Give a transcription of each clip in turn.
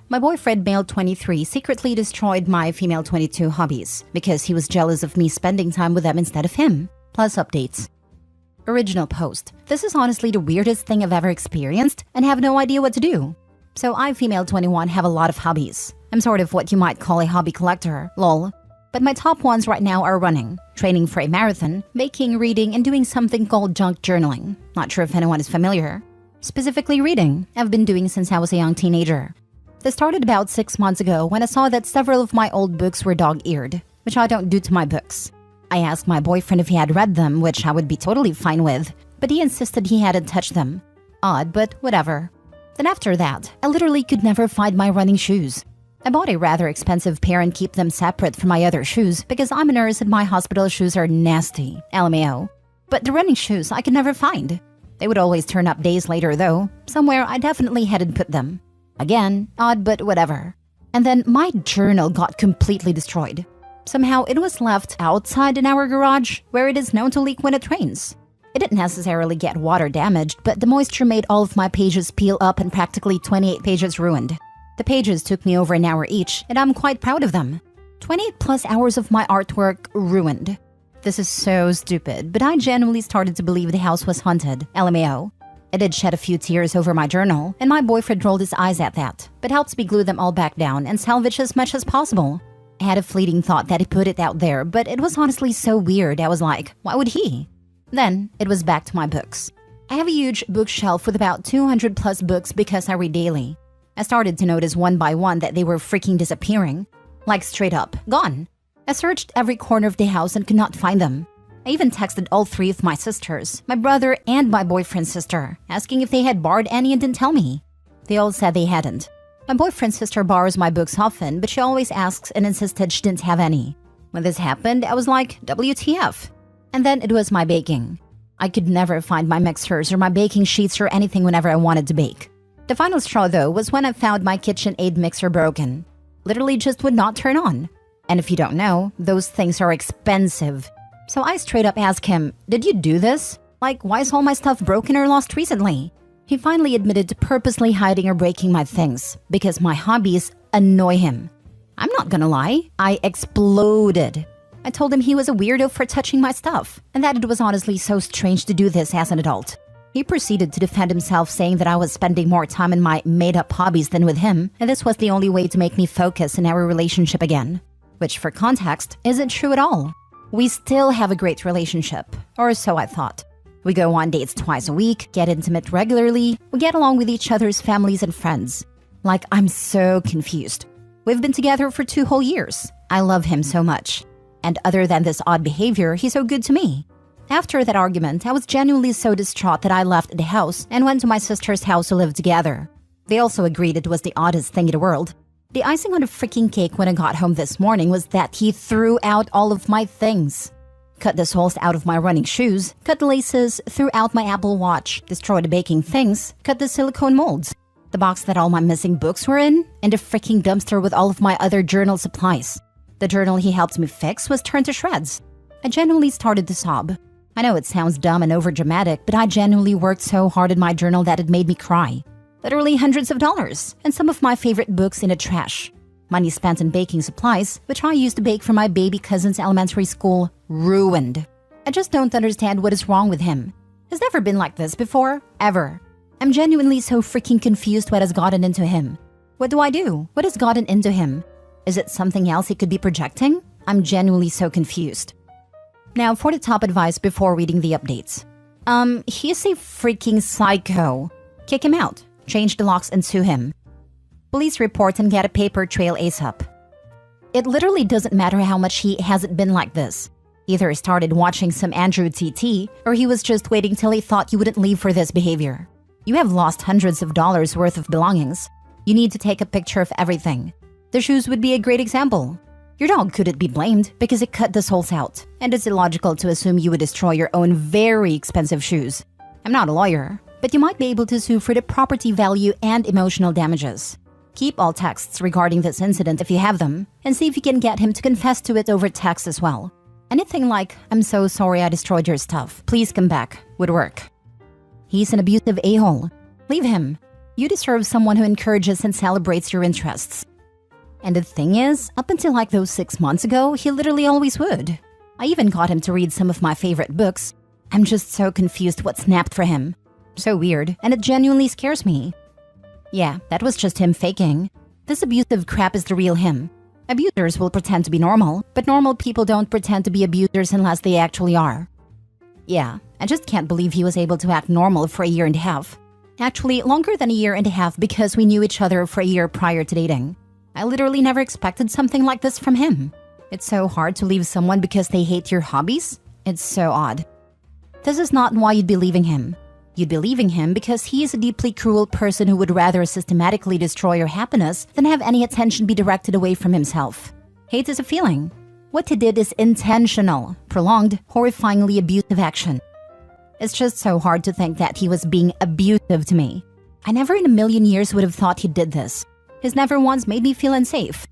My boyfriend, male 23, secretly destroyed my female 22 hobbies because he was jealous of me spending time with them instead of him. Plus updates. Original post. This is honestly the weirdest thing I've ever experienced and have no idea what to do. So I, female 21, have a lot of hobbies. I'm sort of what you might call a hobby collector, lol. But my top ones right now are running, training for a marathon, baking, reading, and doing something called junk journaling. Not sure if anyone is familiar. Specifically reading, I've been doing since I was a young teenager. This started about 6 months ago when I saw that several of my old books were dog-eared, which I don't do to my books. I asked my boyfriend if he had read them, which I would be totally fine with, but he insisted he hadn't touched them. Odd, but whatever. Then after that, I literally could never find my running shoes. I bought a rather expensive pair and keep them separate from my other shoes because I'm a nurse and my hospital shoes are nasty, LMAO. But the running shoes I could never find. They would always turn up days later though, somewhere I definitely hadn't put them. Again, odd but whatever. And then my journal got completely destroyed. Somehow it was left outside in our garage, where it is known to leak when it rains. It didn't necessarily get water damaged, but the moisture made all of my pages peel up and practically 28 pages ruined. The pages took me over an hour each, and I'm quite proud of them. 28 plus hours of my artwork ruined. This is so stupid, but I genuinely started to believe the house was haunted, LMAO. I did shed a few tears over my journal, and my boyfriend rolled his eyes at that, but helps me glue them all back down and salvage as much as possible. I had a fleeting thought that he put it out there, but it was honestly so weird, I was like, why would he? Then, it was back to my books. I have a huge bookshelf with about 200 plus books because I read daily. I started to notice one by one that they were freaking disappearing. Like straight up, gone. I searched every corner of the house and could not find them. I even texted all 3 of my sisters, my brother and my boyfriend's sister, asking if they had borrowed any and didn't tell me. They all said they hadn't. My boyfriend's sister borrows my books often, but she always asks and insisted she didn't have any. When this happened, I was like, WTF? And then it was my baking. I could never find my mixers or my baking sheets or anything whenever I wanted to bake. The final straw though was when I found my KitchenAid mixer broken. Literally just would not turn on. And if you don't know, those things are expensive. So I straight up asked him, did you do this? Like, why is all my stuff broken or lost recently? He finally admitted to purposely hiding or breaking my things because my hobbies annoy him. I'm not gonna lie, I exploded. I told him he was a weirdo for touching my stuff and that it was honestly so strange to do this as an adult. He proceeded to defend himself, saying that I was spending more time in my made-up hobbies than with him, and this was the only way to make me focus in our relationship again. Which, for context, isn't true at all. We still have a great relationship, or so I thought. We go on dates twice a week, get intimate regularly, we get along with each other's families and friends. Like, I'm so confused. We've been together for 2 whole years. I love him so much. And other than this odd behavior, he's so good to me. After that argument, I was genuinely so distraught that I left the house and went to my sister's house to live together. They also agreed it was the oddest thing in the world. The icing on the freaking cake when I got home this morning was that he threw out all of my things. Cut the soles out of my running shoes, cut the laces, threw out my Apple Watch, destroyed the baking things, cut the silicone molds, the box that all my missing books were in, and the freaking dumpster with all of my other journal supplies. The journal he helped me fix was turned to shreds. I genuinely started to sob. I know it sounds dumb and overdramatic, but I genuinely worked so hard in my journal that it made me cry. Literally hundreds of dollars, and some of my favorite books in the trash. Money spent on baking supplies, which I used to bake for my baby cousin's elementary school, ruined. I just don't understand what is wrong with him. He's never been like this before, ever. I'm genuinely so freaking confused what has gotten into him. What do I do? What has gotten into him? Is it something else he could be projecting? I'm genuinely so confused. Now for the top advice before reading the updates. He's a freaking psycho. Kick him out, change the locks and sue him. Police report and get a paper trail ASAP. It literally doesn't matter how much he hasn't been like this. Either he started watching some Andrew TT, or he was just waiting till he thought you wouldn't leave for this behavior. You have lost hundreds of dollars worth of belongings. You need to take a picture of everything. The shoes would be a great example. Your dog couldn't be blamed because it cut the soles out, and it's illogical to assume you would destroy your own very expensive shoes. I'm not a lawyer, but you might be able to sue for the property value and emotional damages. Keep all texts regarding this incident if you have them, and see if you can get him to confess to it over text as well. Anything like, "I'm so sorry I destroyed your stuff, please come back," would work. He's an abusive a-hole. Leave him. You deserve someone who encourages and celebrates your interests. And the thing is, up until like those 6 months ago, he literally always would. I even got him to read some of my favorite books. I'm just so confused what snapped for him. So weird, and it genuinely scares me. Yeah, that was just him faking. This abusive crap is the real him. Abusers will pretend to be normal, but normal people don't pretend to be abusers unless they actually are. Yeah, I just can't believe he was able to act normal for a year and a half. Actually, longer than a year and a half because we knew each other for a year prior to dating. I literally never expected something like this from him. It's so hard to leave someone because they hate your hobbies. It's so odd. This is not why you'd be leaving him. You'd be leaving him because he is a deeply cruel person who would rather systematically destroy your happiness than have any attention be directed away from himself. Hate is a feeling. What he did is intentional, prolonged, horrifyingly abusive action. It's just so hard to think that he was being abusive to me. I never in a million years would have thought he did this. He's never once made me feel unsafe.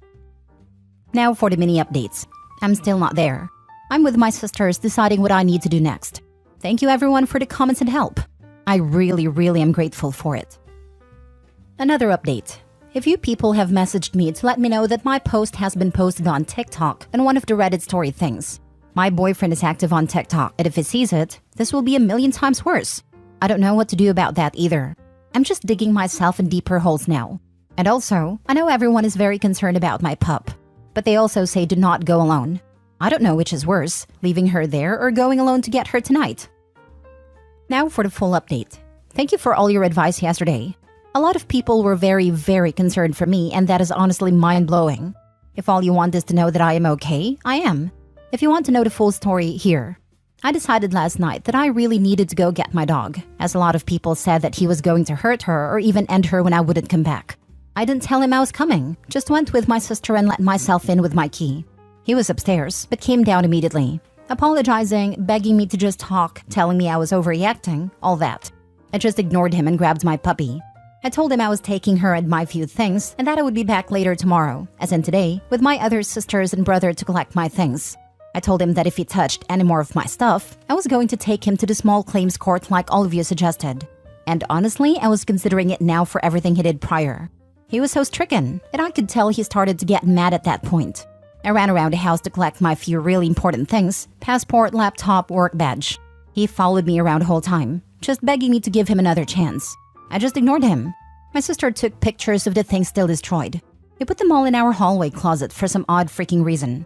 Now for the mini updates. I'm still not there. I'm with my sisters deciding what I need to do next. Thank you everyone for the comments and help. I really am grateful for it. Another update. A few people have messaged me to let me know that my post has been posted on TikTok and one of the Reddit story things. My boyfriend is active on TikTok, and if he sees it, this will be a million times worse. I don't know what to do about that either. I'm just digging myself in deeper holes now. And also, I know everyone is very concerned about my pup, but they also say do not go alone. I don't know which is worse, leaving her there or going alone to get her tonight. Now for the full update. Thank you for all your advice yesterday. A lot of people were very concerned for me, and that is honestly mind-blowing. If all you want is to know that I am okay, I am. If you want to know the full story, here. I decided last night that I really needed to go get my dog, as a lot of people said that he was going to hurt her or even end her when I wouldn't come back. I didn't tell him I was coming, just went with my sister and let myself in with my key. He was upstairs, but came down immediately, apologizing, begging me to just talk, telling me I was overreacting, all that. I just ignored him and grabbed my puppy. I told him I was taking her and my few things and that I would be back later tomorrow, as in today, with my other sisters and brother to collect my things. I told him that if he touched any more of my stuff, I was going to take him to the small claims court like all of you suggested. And honestly, I was considering it now for everything he did prior. He was so stricken, and I could tell he started to get mad at that point. I ran around the house to collect my few really important things: passport, laptop, work badge. He followed me around the whole time, just begging me to give him another chance. I just ignored him. My sister took pictures of the things still destroyed. He put them all in our hallway closet for some odd freaking reason.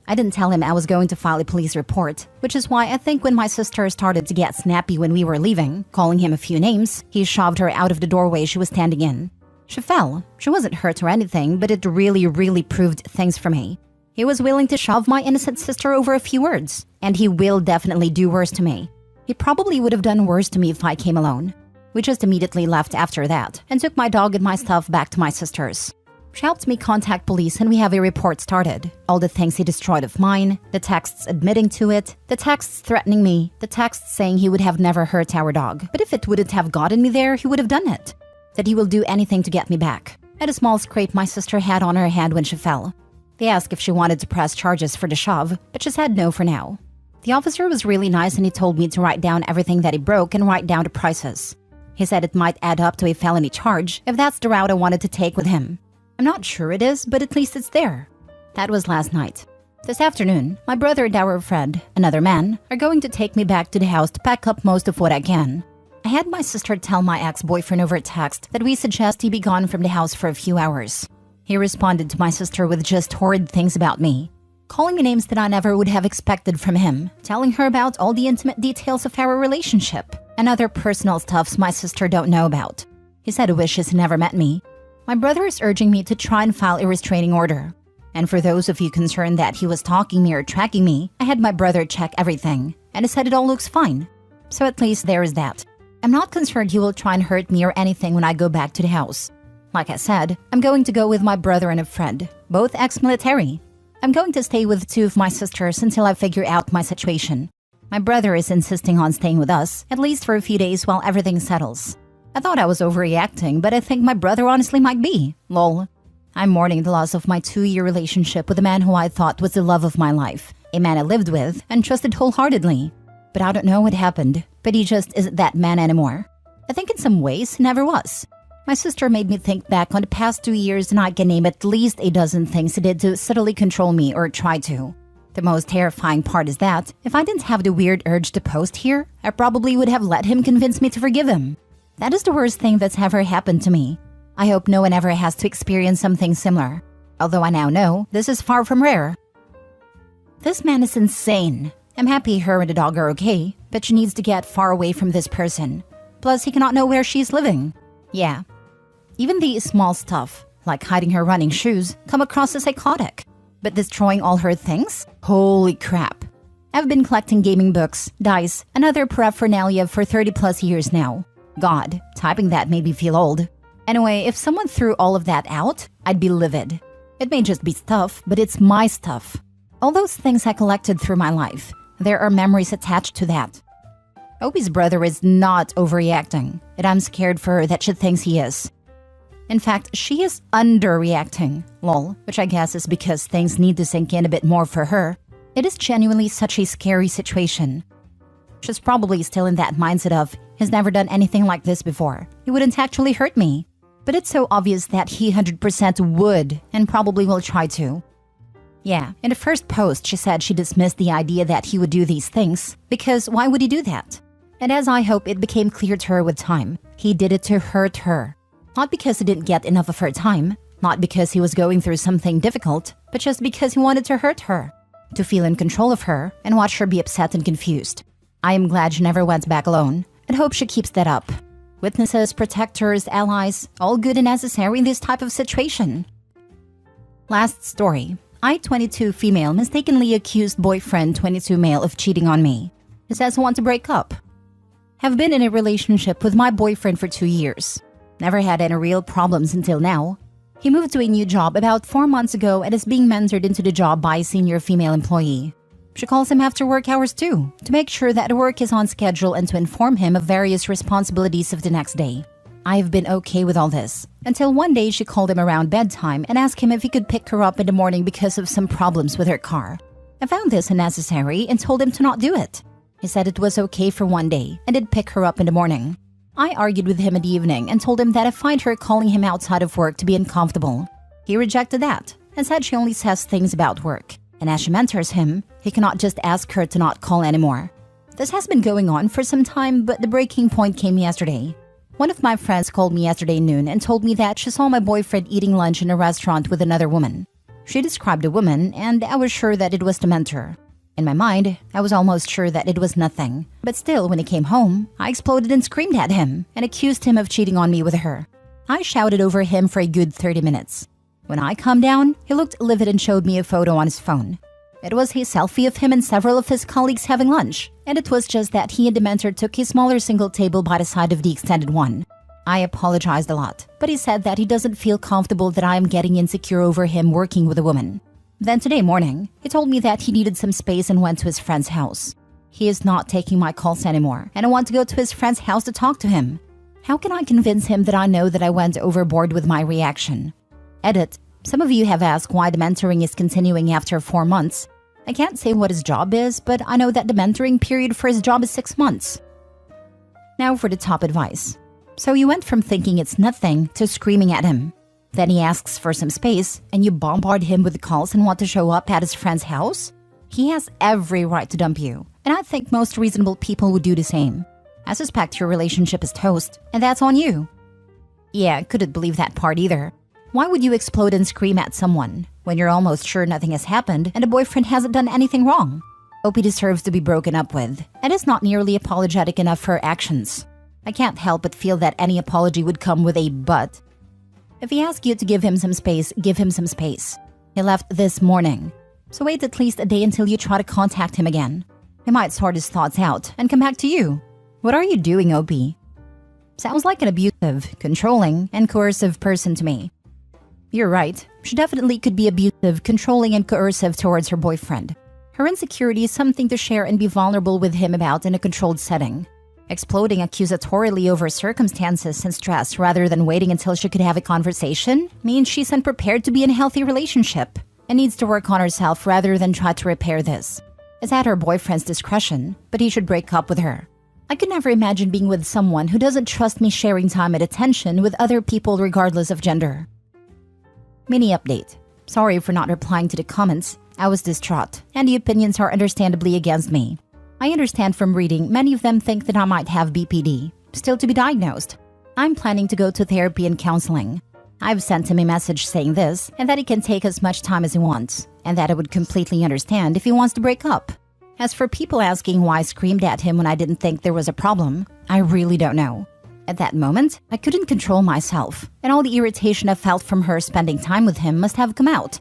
I didn't tell him I was going to file a police report, which is why I think when my sister started to get snappy when we were leaving, calling him a few names, he shoved her out of the doorway she was standing in. She fell. She wasn't hurt or anything, but it really proved things for me. He was willing to shove my innocent sister over a few words, and he will definitely do worse to me. He probably would have done worse to me if I came alone. We just immediately left after that and took my dog and my stuff back to my sister's. She helped me contact police and we have a report started. All the things he destroyed of mine, the texts admitting to it, the texts threatening me, the texts saying he would have never hurt our dog, but if it wouldn't have gotten me there, he would have done it. That he will do anything to get me back. And a small scrape my sister had on her hand when she fell. They asked if she wanted to press charges for the shove, but she said no for now. The officer was really nice and he told me to write down everything that he broke and write down the prices. He said it might add up to a felony charge if that's the route I wanted to take with him. I'm not sure it is, but at least it's there. That was last night. This afternoon, my brother and our friend, another man, are going to take me back to the house to pack up most of what I can. I had my sister tell my ex-boyfriend over text that we suggest he be gone from the house for a few hours. He responded to my sister with just horrid things about me, calling me names that I never would have expected from him, telling her about all the intimate details of our relationship, and other personal stuffs my sister don't know about. He said he wishes he never met me. My brother is urging me to try and file a restraining order. And for those of you concerned that he was stalking me or tracking me, I had my brother check everything, and he said it all looks fine. So at least there is that. I'm not concerned he will try and hurt me or anything when I go back to the house. Like I said, I'm going to go with my brother and a friend, both ex-military. I'm going to stay with two of my sisters until I figure out my situation. My brother is insisting on staying with us, at least for a few days while everything settles. I thought I was overreacting, but I think my brother honestly might be. Lol. I'm mourning the loss of my 2-year relationship with a man who I thought was the love of my life. A man I lived with and trusted wholeheartedly. But I don't know what happened, but he just isn't that man anymore. I think in some ways he never was. My sister made me think back on the past 2 years and I can name at least a dozen things he did to subtly control me or try to. The most terrifying part is that if I didn't have the weird urge to post here, I probably would have let him convince me to forgive him. That is the worst thing that's ever happened to me. I hope no one ever has to experience something similar. Although I now know this is far from rare. This man is insane. I'm happy her and the dog are okay, but she needs to get far away from this person. Plus, he cannot know where she's living. Yeah. Even the small stuff, like hiding her running shoes, come across as psychotic. But destroying all her things? Holy crap. I've been collecting gaming books, dice, and other paraphernalia for 30 plus years now. God, typing that made me feel old. Anyway, if someone threw all of that out, I'd be livid. It may just be stuff, but it's my stuff. All those things I collected through my life, there are memories attached to that. Obi's brother is not overreacting, and I'm scared for her that she thinks he is. In fact, she is underreacting, lol, which I guess is because things need to sink in a bit more for her. It is genuinely such a scary situation. She's probably still in that mindset of, he's never done anything like this before. He wouldn't actually hurt me. But it's so obvious that he 100% would and probably will try to. Yeah, in the first post she said she dismissed the idea that he would do these things because why would he do that? And as I hope it became clear to her with time, he did it to hurt her. Not because he didn't get enough of her time, not because he was going through something difficult, but just because he wanted to hurt her, to feel in control of her and watch her be upset and confused. I am glad she never went back alone and hope she keeps that up. Witnesses, protectors, allies, all good and necessary in this type of situation. Last story. I, 22 female, mistakenly accused boyfriend, 22 male, of cheating on me. He says I want to break up. Have been in a relationship with my boyfriend for 2 years. Never had any real problems until now. He moved to a new job about 4 months ago and is being mentored into the job by a senior female employee. She calls him after work hours too, to make sure that work is on schedule and to inform him of various responsibilities of the next day. I've been okay with all this, until one day she called him around bedtime and asked him if he could pick her up in the morning because of some problems with her car. I found this unnecessary and told him to not do it. He said it was okay for one day and did pick her up in the morning. I argued with him in the evening and told him that I find her calling him outside of work to be uncomfortable. He rejected that and said she only says things about work. And as she mentors him, he cannot just ask her to not call anymore. This has been going on for some time, but the breaking point came yesterday. One of my friends called me yesterday noon and told me that she saw my boyfriend eating lunch in a restaurant with another woman. She described the woman, and I was sure that it was the mentor. In my mind, I was almost sure that it was nothing. But still, when he came home, I exploded and screamed at him and accused him of cheating on me with her. I shouted over him for a good 30 minutes. When I calmed down, he looked livid and showed me a photo on his phone. It was a selfie of him and several of his colleagues having lunch, and it was just that he and the mentor took a smaller single table by the side of the extended one. I apologized a lot, but he said that he doesn't feel comfortable that I am getting insecure over him working with a woman. Then today morning, he told me that he needed some space and went to his friend's house. He is not taking my calls anymore, and I want to go to his friend's house to talk to him. How can I convince him that I know that I went overboard with my reaction? Edit. Some of you have asked why the mentoring is continuing after 4 months. I can't say what his job is, but I know that the mentoring period for his job is 6 months. Now for the top advice. So you went from thinking it's nothing to screaming at him. Then he asks for some space, and you bombard him with calls and want to show up at his friend's house? He has every right to dump you, and I think most reasonable people would do the same. I suspect your relationship is toast, and that's on you. Yeah, I couldn't believe that part either. Why would you explode and scream at someone when you're almost sure nothing has happened and the boyfriend hasn't done anything wrong? Opie deserves to be broken up with, and is not nearly apologetic enough for her actions. I can't help but feel that any apology would come with a but. If he asks you to give him some space, give him some space. He left this morning, so wait at least a day until you try to contact him again. He might sort his thoughts out and come back to you. What are you doing, Opie? Sounds like an abusive, controlling, and coercive person to me. You're right, she definitely could be abusive, controlling, and coercive towards her boyfriend. Her insecurity is something to share and be vulnerable with him about in a controlled setting. Exploding accusatorily over circumstances and stress rather than waiting until she could have a conversation means she's unprepared to be in a healthy relationship and needs to work on herself rather than try to repair this. It's at her boyfriend's discretion, but he should break up with her. I could never imagine being with someone who doesn't trust me sharing time and attention with other people regardless of gender. Mini update. Sorry for not replying to the comments. I was distraught, and the opinions are understandably against me. I understand from reading many of them think that I might have BPD, still to be diagnosed. I'm planning to go to therapy and counseling. I've sent him a message saying this, and that he can take as much time as he wants, and that I would completely understand if he wants to break up. As for people asking why I screamed at him when I didn't think there was a problem, I really don't know. At that moment, I couldn't control myself, and all the irritation I felt from her spending time with him must have come out.